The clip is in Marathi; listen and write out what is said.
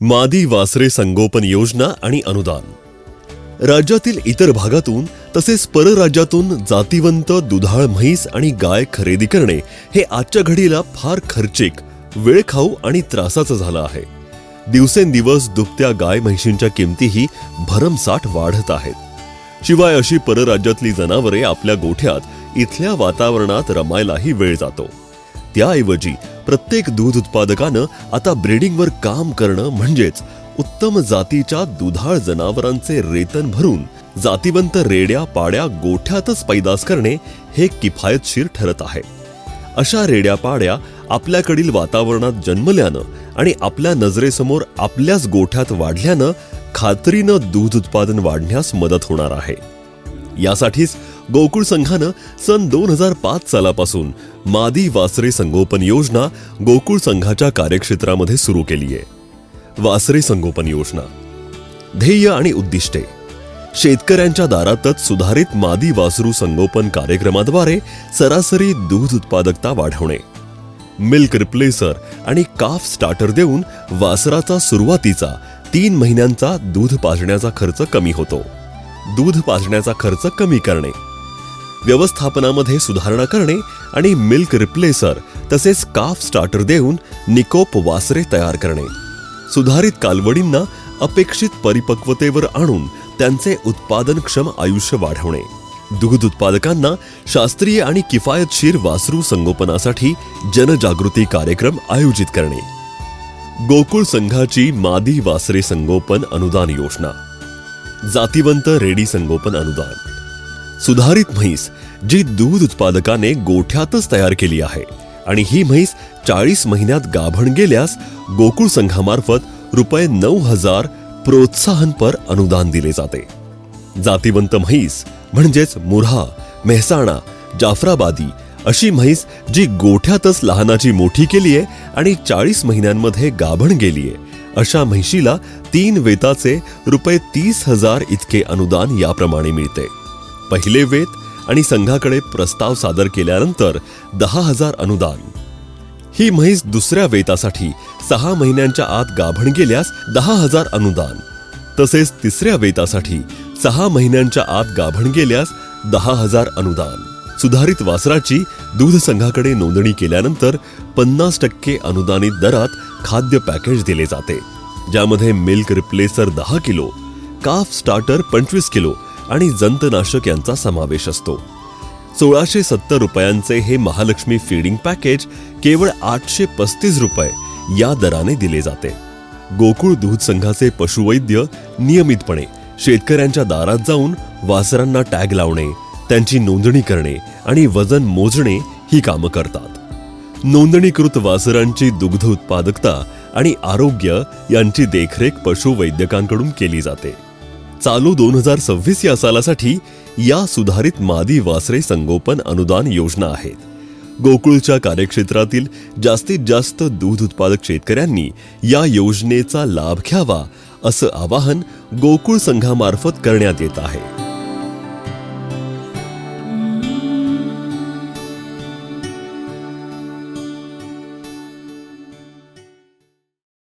मादी वासरे संगोपन योजना आणि अनुदान. राज्यातील इतर भागातून तसेच परराज्यातून जातीवंत दुधाळ म्हैस आणि गाय खरेदी करणे हे आजच्या घडीला फार खर्चिक, वेळखाऊ आणि त्रासाचं झालं आहे. दिवसेंदिवस दुभत्या गाय म्हैशींच्या किमतीही भरमसाठ वाढत आहेत. शिवाय अशी परराज्यातली जनावरे आपल्या गोठ्यात इथल्या वातावरणात रमायलाही वेळ जातो. त्याऐवजी प्रत्येक दूध उत्पादकानं आता ब्रीडिंगवर काम करणं म्हणजेच उत्तम जातीच्या दुधाळ जनावरांचे रेतन भरून जातीवंत रेड्या पाड्या गोठ्यातच पैदास करणे हे किफायतशीर ठरत आहे. अशा रेड्या पाड्या आपल्याकडील वातावरणात जन्मल्यानं आणि आपल्या नजरेसमोर आपल्याच गोठ्यात वाढल्यानं खात्रीनं दूध उत्पादन वाढण्यास मदत होणार आहे. यासाठीच गोकुळ संघानं सन 2005 सालापासून मादी वासरे संगोपन योजना गोकुळ संघाच्या कार्यक्षेत्रामध्ये सुरू केली आहे. वासरे संगोपन योजना ध्येय आणि उद्दिष्टे. शेतकऱ्यांच्या दारातच सुधारित मादी वासरू संगोपन कार्यक्रमाद्वारे सरासरी दूध उत्पादकता वाढवणे. मिल्क रिप्लेसर आणि काफ स्टार्टर देऊन वासराचा सुरुवातीचा 3 महिन्यांचा दूध पाजण्याचा खर्च कमी होतो. दूध पाजण्याचा खर्च कमी करणे, व्यवस्थापनामध्ये सुधारणा करणे आणि मिल्क रिप्लेसर तसेच काफ स्टार्टर देऊन निकोप वासरे तयार करणे. सुधारित कालवडींना अपेक्षित परिपक्वतेवर आणून त्यांचे उत्पादनक्षम आयुष्य वाढवणे. दूध उत्पादकांना शास्त्रीय आणि किफायतशीर वासरू संगोपनासाठी जनजागृती कार्यक्रम आयोजित करणे. गोकुळ संघाची मादी वासरे संगोपन अनुदान योजना. जातीवंत रेडी संगोपन अनुदान. सुधारित म्हैस जी दूध उत्पादकाने गोठ्यातच तयार केली आहे आणि ही म्हैस 40 महिन्यात गाभण गेल्यास गोकुळ संघामार्फत ₹9,000 प्रोत्साहनपर अनुदान दिले जाते. जातीवंत म्हैस म्हणजेच मुर्हा, मेहसाणा, जाफराबादी अशी म्हैस जी गोठ्यातच लहानाची मोठी केलीये आणि 40 महिन्यांमध्ये गाभण गेलीये अशा म्हैशीला 3 वेताचे ₹30,000 इतके अनुदान याप्रमाणे मिळते. पहिले वेत आणि संघाकडे प्रस्ताव सादर केल्यानंतर 10,000 अनुदान. ही म्हैस दुसऱ्या वेतासाठी 6 महिन्यांच्या आत गाभण गेल्यास 10,000 अनुदान. तसेच तिसऱ्या वेतासाठी 6 महिन्यांच्या आत गाभण गेल्यास 10,000 अनुदान. सुधारित वासराची दूध संघाकडे नोंदणी केल्यानंतर 50% अनुदानित दरात खाद्य पॅकेज दिले जाते, ज्यामध्ये मिल्क रिप्लेसर 10 किलो, काफ स्टार्टर 25 किलो आणि जंतनाशक यांचा समावेश असतो. ₹1,670 हे महालक्ष्मी फीडिंग पॅकेज केवळ ₹835 या दराने दिले जाते. गोकुळ दूध संघाचे पशुवैद्य नियमितपणे शेतकऱ्यांच्या दारात जाऊन वासरांना टॅग लावणे, त्यांची नोंदणी करणे आणि वजन मोजणे ही कामं करतात. नोंदणीकृत वासरांची दुग्ध उत्पादकता आणि आरोग्य यांची देखरेख पशुवैद्यकांकडून केली जाते. चालू 2026 या सालासाठी या सुधारित मादी वासरे संगोपन अनुदान योजना आहेत. गोकुळच्या कार्यक्षेत्रातील जास्तीत जास्त दूध उत्पादक शेतकऱ्यांनी या योजनेचा लाभ घ्यावा असं आवाहन गोकुळ संघामार्फत करण्यात येत आहे.